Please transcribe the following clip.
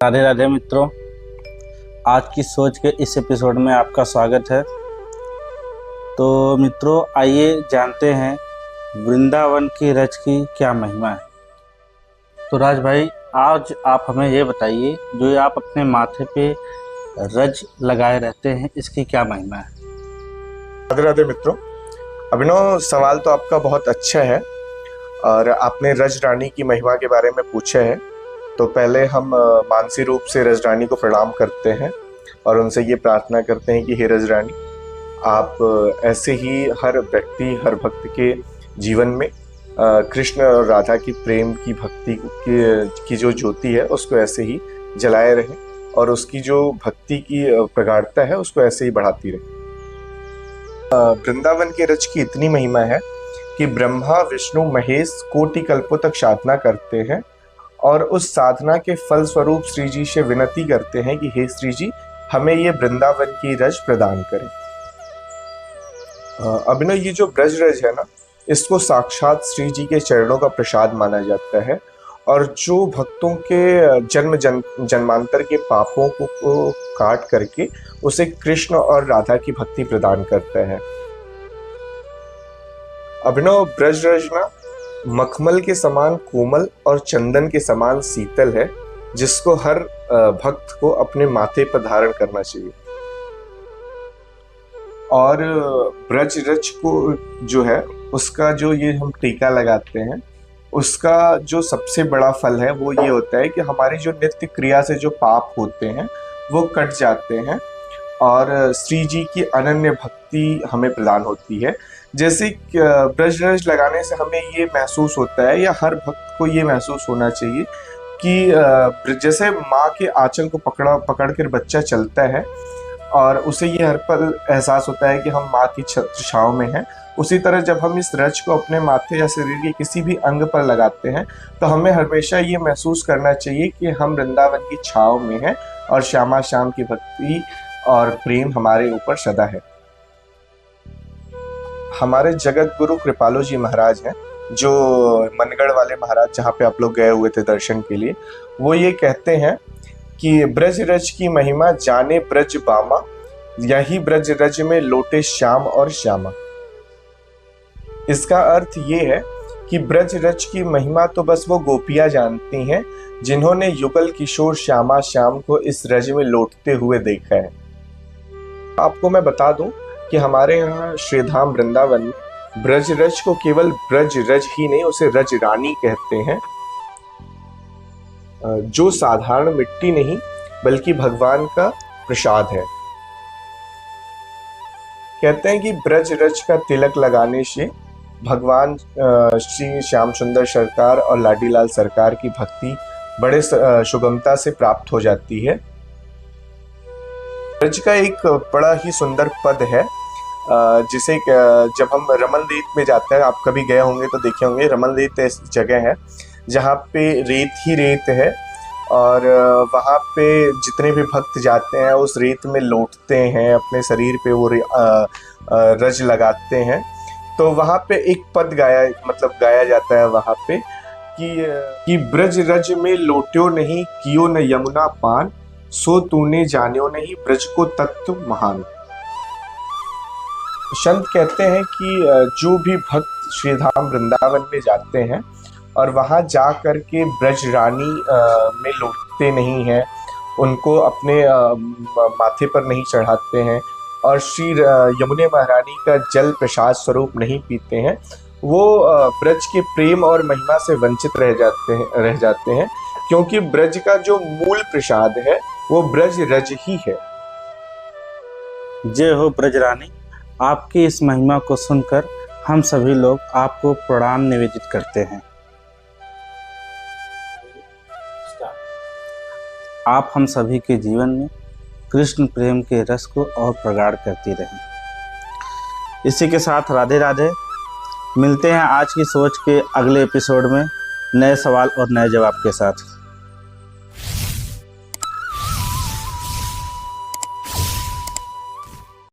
राधे राधे मित्रों, आज की सोच के इस एपिसोड में आपका स्वागत है। तो मित्रों, आइए जानते हैं वृंदावन की रज की क्या महिमा है। तो राज भाई, आज आप हमें ये बताइए, जो ये आप अपने माथे पे रज लगाए रहते हैं, इसकी क्या महिमा है। राधे राधे मित्रों, अभिनव, सवाल तो आपका बहुत अच्छा है और आपने रज रानी की महिमा के बारे में पूछा है। तो पहले हम मानसी रूप से रज रानी को प्रणाम करते हैं और उनसे ये प्रार्थना करते हैं कि हे रज रानी, आप ऐसे ही हर व्यक्ति, हर भक्त के जीवन में कृष्ण और राधा की प्रेम की भक्ति की जो ज्योति है उसको ऐसे ही जलाए रहें और उसकी जो भक्ति की प्रगाढ़ता है उसको ऐसे ही बढ़ाती रहे। वृंदावन के रज की इतनी महिमा है कि ब्रह्मा, विष्णु, महेश कोटि कल्पों तक साधना करते हैं और उस साधना के फल स्वरूप श्री जी से विनती करते हैं कि हे श्री जी, हमें ये वृंदावन की रज प्रदान करें। अभिनव, ये जो ब्रज रज है ना, इसको साक्षात श्री जी के चरणों का प्रसाद माना जाता है और जो भक्तों के जन्मांतर के पापों को काट करके उसे कृष्ण और राधा की भक्ति प्रदान करता है। अभिनव, ब्रज रज ना मखमल के समान कोमल और चंदन के समान शीतल है, जिसको हर भक्त को अपने माथे पर धारण करना चाहिए। और ब्रज रज को जो है उसका जो ये हम टीका लगाते हैं, उसका जो सबसे बड़ा फल है वो ये होता है कि हमारी जो नित्य क्रिया से जो पाप होते हैं वो कट जाते हैं और श्री जी की अनन्य भक्ति हमें प्रदान होती है। जैसे ब्रज रज लगाने से हमें ये महसूस होता है, या हर भक्त को ये महसूस होना चाहिए कि जैसे माँ के आंचल को पकड़ कर बच्चा चलता है और उसे ये हर पल एहसास होता है कि हम माँ की छाँव में हैं। उसी तरह जब हम इस रज को अपने माथे या शरीर के किसी भी अंग पर लगाते हैं तो हमें हमेशा ये महसूस करना चाहिए कि हम वृंदावन की छाँव में हैं और श्यामा श्याम की भक्ति और प्रेम हमारे ऊपर सदा है। हमारे जगत गुरु कृपालु जी महाराज हैं, जो मनगढ़ वाले महाराज जहाँ पे आप लोग गए हुए थे दर्शन के लिए, वो ये कहते हैं कि ब्रज रज की महिमा जाने ब्रज बामा, यही ब्रज रज में लोटे श्याम और श्यामा। इसका अर्थ ये है कि ब्रज रज की महिमा तो बस वो गोपियां जानती हैं जिन्होंने युगल किशोर श्यामा श्याम को इस रज में लौटते हुए देखा है। आपको मैं बता दूं कि हमारे यहाँ श्रीधाम वृंदावन में ब्रज रज को केवल ब्रज रज ही नहीं, उसे रज रानी कहते हैं, जो साधारण मिट्टी नहीं बल्कि भगवान का प्रसाद है। कहते हैं कि ब्रज रज का तिलक लगाने से भगवान श्री श्याम सुंदर सरकार और लाडीलाल सरकार की भक्ति बड़े सुगमता से प्राप्त हो जाती है। ब्रज का एक बड़ा ही सुंदर पद है, जिसे जब हम रमनदीप में जाते हैं, आप कभी गए होंगे तो देखे होंगे, रमनदीप एक जगह है जहाँ पे रेत ही रेत है और वहाँ पे जितने भी भक्त जाते हैं उस रेत में लौटते हैं, अपने शरीर पे वो रज लगाते हैं। तो वहाँ पे एक पद गाया जाता है वहाँ पे कि ब्रज रज में लोट्यो नहीं, कियो न यमुना पान, सो तूने जान्यो नहीं ब्रज को तत्व महान। संत कहते हैं कि जो भी भक्त श्रीधाम वृंदावन में जाते हैं और वहाँ जा कर के ब्रज रानी में लौटते नहीं हैं, उनको अपने माथे पर नहीं चढ़ाते हैं और श्री यमुने महारानी का जल प्रसाद स्वरूप नहीं पीते हैं, वो ब्रज के प्रेम और महिमा से वंचित रह जाते हैं, क्योंकि ब्रज का जो मूल प्रसाद है वो ब्रज रज ही है। जय हो ब्रज रानी। आपकी इस महिमा को सुनकर हम सभी लोग आपको प्रणाम निवेदित करते हैं। आप हम सभी के जीवन में कृष्ण प्रेम के रस को और प्रगाढ़ करती रहें। इसी के साथ राधे राधे। मिलते हैं आज की सोच के अगले एपिसोड में नए सवाल और नए जवाब के साथ।